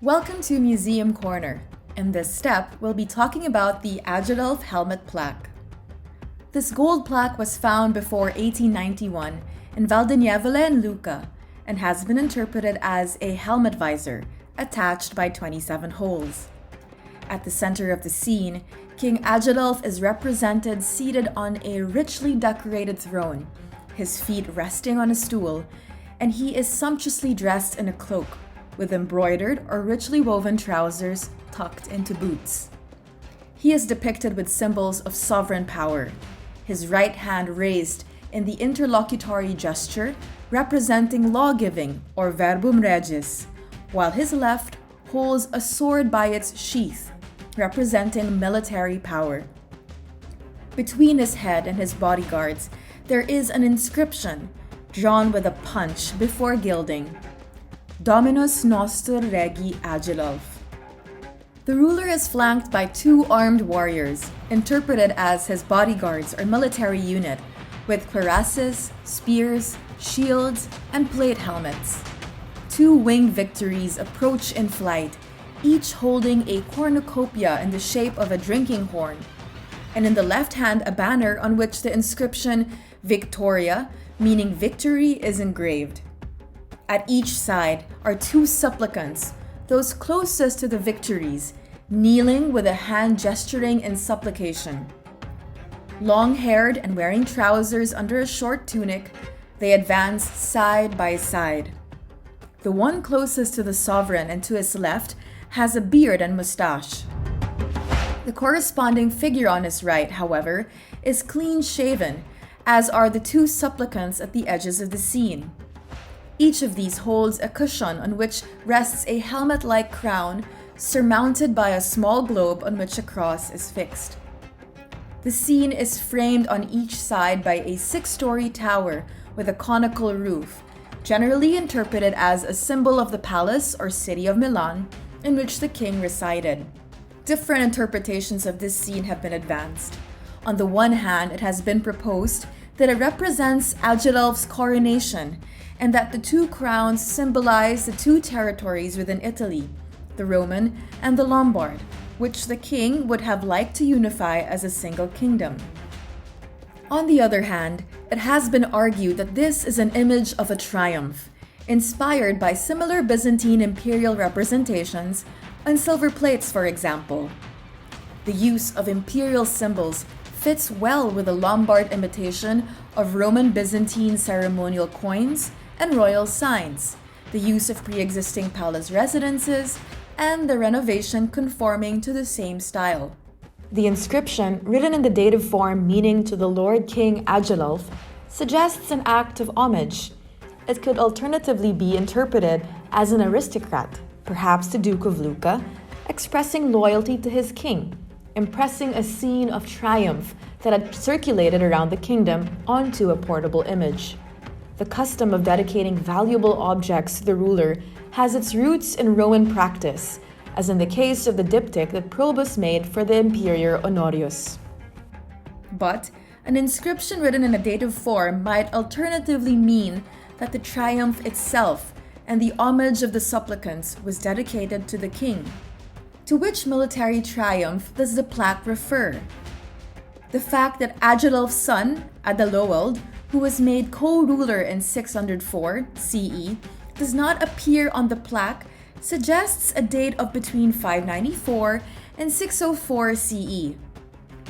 Welcome to Museum Corner. In this step, we'll be talking about the Agilolf helmet plaque. This gold plaque was found before 1891 in Valdinievole and Lucca and has been interpreted as a helmet visor attached by 27 holes. At the center of the scene, King Agilolf is represented seated on a richly decorated throne, his feet resting on a stool, and he is sumptuously dressed in a cloak with embroidered or richly woven trousers tucked into boots. He is depicted with symbols of sovereign power, his right hand raised in the interlocutory gesture representing law-giving or verbum regis, while his left holds a sword by its sheath, representing military power. Between his head and his bodyguards, there is an inscription drawn with a punch before gilding. Dominus Noster Regi Agilolf. The ruler is flanked by two armed warriors, interpreted as his bodyguards or military unit, with cuirasses, spears, shields, and plate helmets. Two winged victories approach in flight, each holding a cornucopia in the shape of a drinking horn, and in the left hand a banner on which the inscription Victoria, meaning victory, is engraved. At each side are two supplicants, those closest to the victories, kneeling with a hand gesturing in supplication. Long-haired and wearing trousers under a short tunic, they advance side by side. The one closest to the sovereign and to his left has a beard and mustache. The corresponding figure on his right, however, is clean-shaven, as are the two supplicants at the edges of the scene. Each of these holds a cushion on which rests a helmet-like crown surmounted by a small globe on which a cross is fixed. The scene is framed on each side by a 6-story tower with a conical roof, generally interpreted as a symbol of the palace or city of Milan in which the king resided. Different interpretations of this scene have been advanced. On the one hand, it has been proposed that it represents Agilolf's coronation and that the two crowns symbolize the two territories within Italy, the Roman and the Lombard, which the king would have liked to unify as a single kingdom. On the other hand, it has been argued that this is an image of a triumph, inspired by similar Byzantine imperial representations on silver plates, for example. The use of imperial symbols fits well with the Lombard imitation of Roman Byzantine ceremonial coins and royal signs, the use of pre-existing palace residences, and the renovation conforming to the same style. The inscription, written in the dative form meaning to the Lord King Agilolf, suggests an act of homage. It could alternatively be interpreted as an aristocrat, perhaps the Duke of Lucca, expressing loyalty to his king, impressing a scene of triumph that had circulated around the kingdom onto a portable image. The custom of dedicating valuable objects to the ruler has its roots in Roman practice, as in the case of the diptych that Probus made for the Imperior Honorius. But an inscription written in a dative form might alternatively mean that the triumph itself and the homage of the supplicants was dedicated to the king. To which military triumph does the plaque refer? The fact that Agilolf's son, Adaloald, who was made co-ruler in 604 CE, does not appear on the plaque suggests a date of between 594 and 604 CE.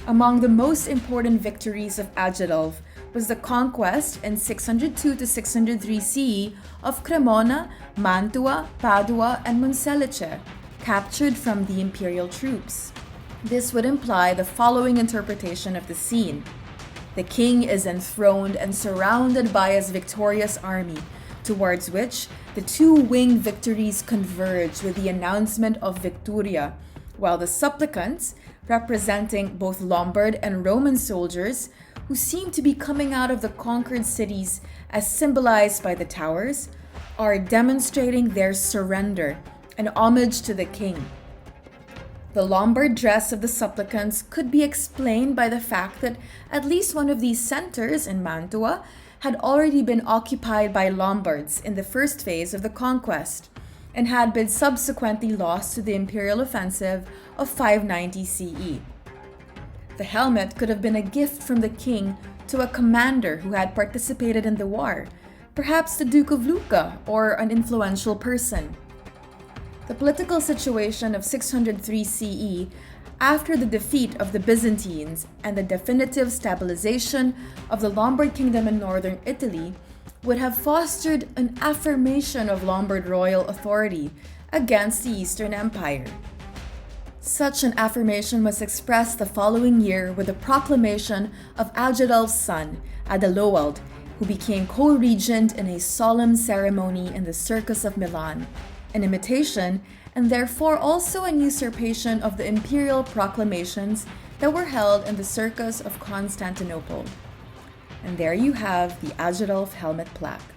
Among the most important victories of Agilolf was the conquest in 602 to 603 CE of Cremona, Mantua, Padua, and Monselice, captured from the imperial troops. This would imply the following interpretation of the scene. The king is enthroned and surrounded by his victorious army, towards which the two winged victories converge with the announcement of Victoria, while the supplicants, representing both Lombard and Roman soldiers, who seem to be coming out of the conquered cities as symbolized by the towers, are demonstrating their surrender and homage to the king. The Lombard dress of the supplicants could be explained by the fact that at least one of these centers in Mantua had already been occupied by Lombards in the first phase of the conquest, and had been subsequently lost to the imperial offensive of 590 CE. The helmet could have been a gift from the king to a commander who had participated in the war, perhaps the Duke of Lucca or an influential person. The political situation of 603 CE, after the defeat of the Byzantines and the definitive stabilization of the Lombard kingdom in northern Italy, would have fostered an affirmation of Lombard royal authority against the Eastern Empire. Such an affirmation was expressed the following year with the proclamation of Agilulf's son, Adeloald, who became co-regent in a solemn ceremony in the Circus of Milan, an imitation and therefore also an usurpation of the imperial proclamations that were held in the Circus of Constantinople. And there you have the Agilulf helmet plaque.